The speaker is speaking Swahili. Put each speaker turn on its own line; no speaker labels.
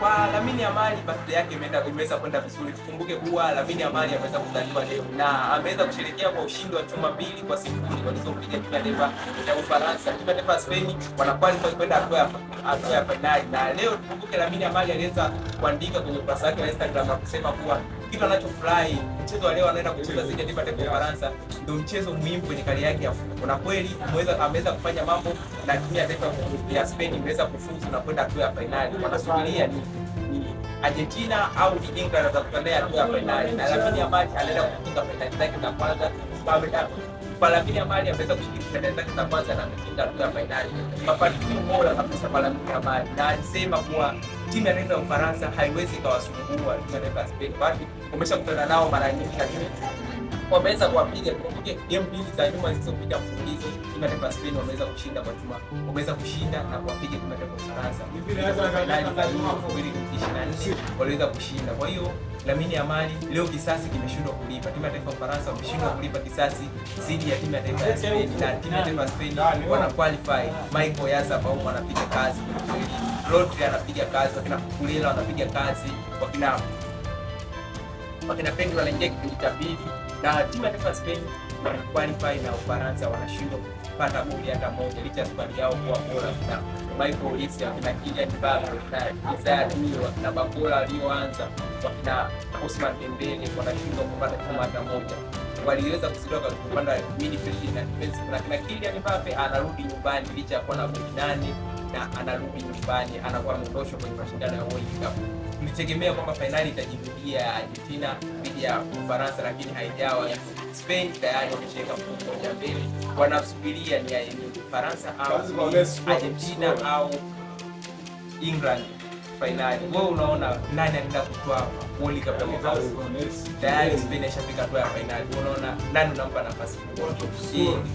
Kwa Lamine Yamal birthday yake imeweza kwenda vizuri. Tukumbuke kuwa Lamine Yamal ameweza kuzaliwa leo na ameweza kusherehekea kwa ushindi wa chuma 2-0 walizopiga timu ya taifa ya Ufaransa. Timu ya taifa ya Spain wanakwalify kwenda hatua ya finali. Na leo tukumbuke Lamine Yamal aliweza kuandika kwenye ukurasa wake wa Instagram na kusema kuwa kitu anachofurahi mchezo wa leo anaenda kucheza dhidi ya timu ya taifa ya Ufaransa ndio mchezo muhimu kwenye kariera yake ya football. Na kweli ameweza kufanya mambo na timu ya taifa ya Spain imeweza kufuzu na kwenda hatua ya finali. Wanasubiria ni Argentina au ni England atakutana hatua ya finali. Na Lamine Yamal anaenda kufunga finali zake za kwanza. Kwa Lamine Yamal ameweza kushiriki finali zake za kwanza na ametinga hatua ya finali. Mafanikio bora kabisa kwa Lamine Yamal. Na alisema kuwa timu ya taifa ya Ufaransa haiwezi kawasumbua timu ya taifa ya Spain. Bali umeshakutana nao mara nyingi lakini wameweza kuwapiga. Kumbuke game mbili za nyuma zilizopita mfululizo timu ya taifa ya Spain wameweza kushinda kwa chuma. Wameweza kushinda na kuwapiga timu ya taifa ya Ufaransa. Finali za 2024 waliweza kushinda. Kwa hiyo Lamine Yamal leo kisasi kimeshindwa kulipa. Timu ya taifa ya Ufaransa wameshindwa kulipa kisasi dhidi ya timu ya taifa ya Spain. Na timu ya taifa ya Spain wana qualify. Michael Oyarzabal anapiga kazi. Rodri anapiga kazi. Wakina Kukurela wanapiga kazi. Wakina Pedri wanaingia kipindi cha pili. Na timu ya taifa ya Spain wana qualify na Ufaransa wanashindwa kupata goli hata moja licha ya squad yao kuwa bora. Na Michael Olise na Kylian Mbappe na Isaiah Diallo na Bakola walioanza wakina Ousmane Dembele wanashindwa kupata chuma hata moja. Waliweza kuzidiwa kwa upande wa midfield na defense. Na Kylian Mbappe anarudi nyumbani licha ya kuwa na goli 8 na anarudi nyumbani, anakuwa ameondoshwa kwenye mashindano ya World Cup. Tulitegemea kwamba finali itajirudia Argentina dhidi ya Ufaransa lakini haijawa. Spain tayari wameshika mfungo moja mbele. Wanasubiria ni Ufaransa au Argentina au England finali. Wewe unaona nani anaenda kutoa World Cup ya mwaka huu? Tayari Spain ishafika hatua ya finali. Unaona nani unampa nafasi? Hii ni